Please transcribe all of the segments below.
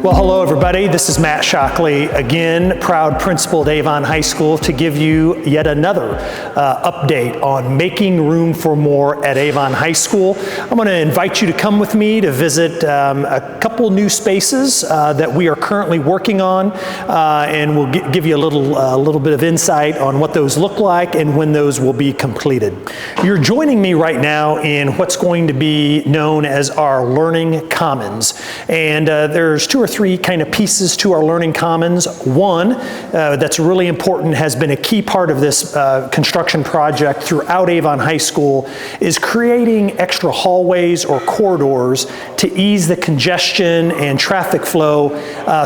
Well, hello everybody. This is Matt Shockley, again, proud principal at Avon High School, to give you yet another update on making room for more at Avon High School. I'm going to invite you to come with me to visit a couple new spaces that we are currently working on, and we'll give you a little bit of insight on what those look like and when those will be completed. You're joining me right now in what's going to be known as our Learning Commons, and there's two or three kind of pieces to our Learning Commons. One that's really important, has been a key part of this construction project throughout Avon High School, is creating extra hallways or corridors to ease the congestion and traffic flow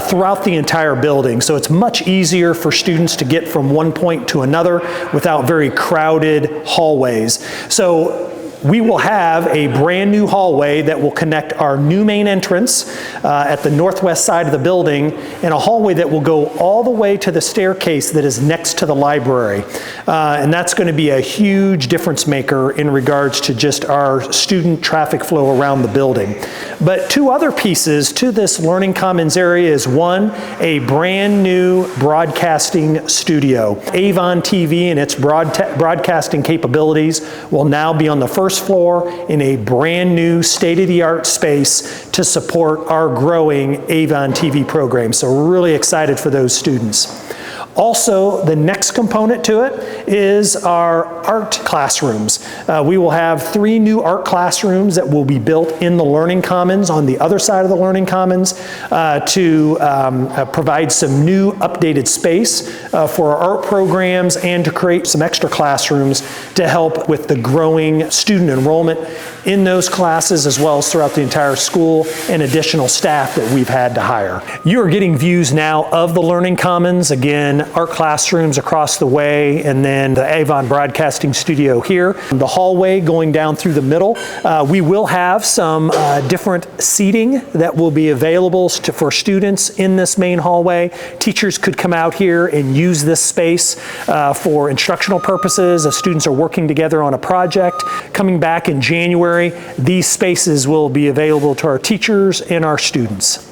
throughout the entire building. So it's much easier for students to get from one point to another without very crowded hallways. So we will have a brand new hallway that will connect our new main entrance at the northwest side of the building, and a hallway that will go all the way to the staircase that is next to the library. And that's going to be a huge difference maker in regards to just our student traffic flow around the building. But two other pieces to this Learning Commons area is, one, a brand new broadcasting studio. Avon TV and its broadcasting capabilities will now be on the first floor in a brand new state-of-the-art space to support our growing Avon TV program. So we're really excited for those students. Also, the next component to it is our art classrooms. We will have 3 new art classrooms that will be built in the Learning Commons on the other side of the Learning Commons to provide some new updated space for our art programs and to create some extra classrooms to help with the growing student enrollment in those classes, as well as throughout the entire school, and additional staff that we've had to hire. You are getting views now of the Learning Commons. Again, art classrooms across the way, and then the Avon Broadcasting Studio here. The hallway going down through the middle. We will have some different seating that will be available for students in this main hallway. Teachers could come out here and use this space for instructional purposes as students are working together on a project. Coming back in January, these spaces will be available to our teachers and our students.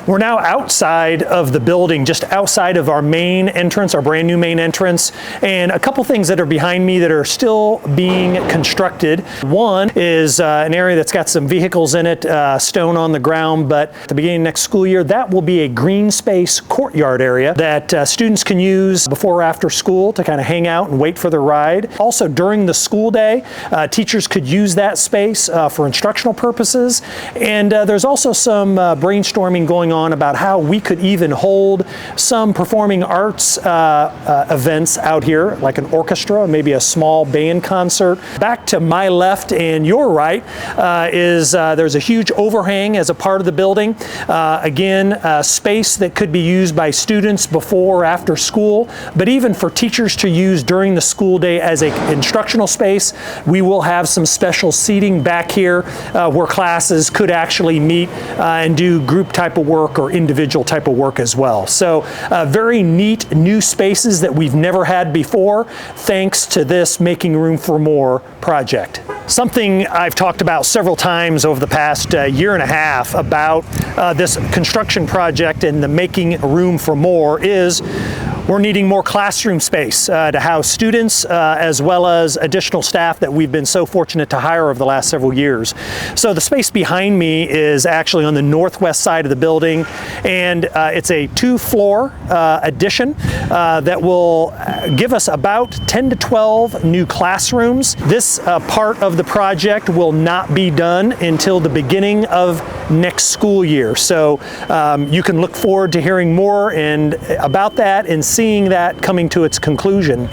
We're now outside of the building, just outside of our main entrance, our brand new main entrance, and a couple things that are behind me that are still being constructed. One is an area that's got some vehicles in it, stone on the ground, but at the beginning of next school year, that will be a green space courtyard area that students can use before or after school to kind of hang out and wait for their ride. Also, during the school day, teachers could use that space for instructional purposes, and there's also some brainstorming going on about how we could even hold some performing arts events out here, like an orchestra, maybe a small band concert. Back to my left and your right there's a huge overhang as a part of the building. Again, space that could be used by students before or after school, but even for teachers to use during the school day as an instructional space. We will have some special seating back here where classes could actually meet and do group type of work or individual type of work as well. So very neat new spaces that we've never had before, thanks to this Making Room for More project. Something I've talked about several times over the past year and a half about this construction project and the Making Room for More is we're needing more classroom space to house students as well as additional staff that we've been so fortunate to hire over the last several years. So the space behind me is actually on the northwest side of the building, and it's a 2-floor addition that will give us about 10 to 12 new classrooms. This part of the project will not be done until the beginning of next school year. So you can look forward to hearing more about that and seeing that coming to its conclusion.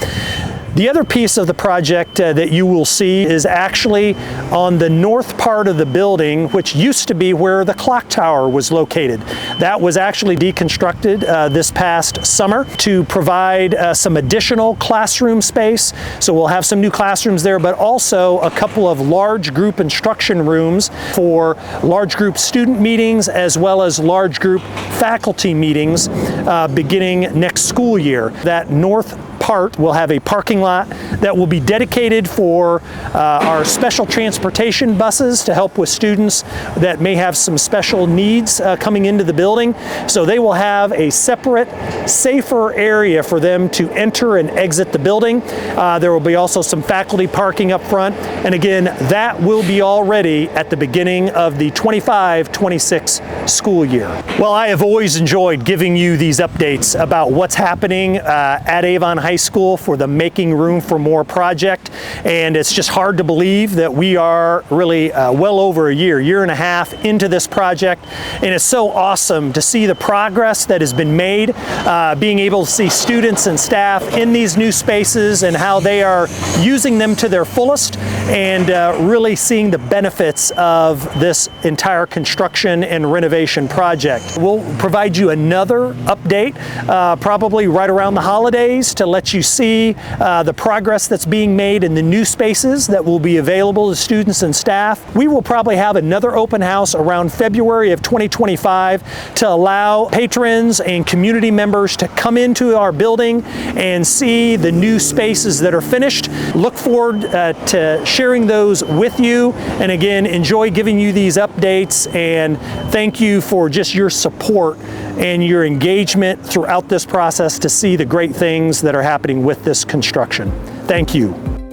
The other piece of the project that you will see is actually on the north part of the building, which used to be where the clock tower was located. That was actually deconstructed this past summer to provide some additional classroom space. So we'll have some new classrooms there, but also a couple of large group instruction rooms for large group student meetings as well as large group faculty meetings beginning next school year. That north part, we'll have a parking lot that will be dedicated for our special transportation buses to help with students that may have some special needs coming into the building. So they will have a separate, safer area for them to enter and exit the building. There will be also some faculty parking up front. And again, that will be all ready at the beginning of the 25-26 school year. Well, I have always enjoyed giving you these updates about what's happening at Avon High School for the Making Room for More project. And it's just hard to believe that we are really well over a year and a half into this project. And it's so awesome to see the progress that has been made, being able to see students and staff in these new spaces and how they are using them to their fullest, and really seeing the benefits of this entire construction and renovation project. We'll provide you another update probably right around the holidays to let you see the progress that's being made in the new spaces that will be available to students and staff. We will probably have another open house around February of 2025 to allow patrons and community members to come into our building and see the new spaces that are finished. Look forward to sharing those with you, and again, enjoy giving you these updates, and thank you for just your support and your engagement throughout this process to see the great things that are happening with this construction. Thank you.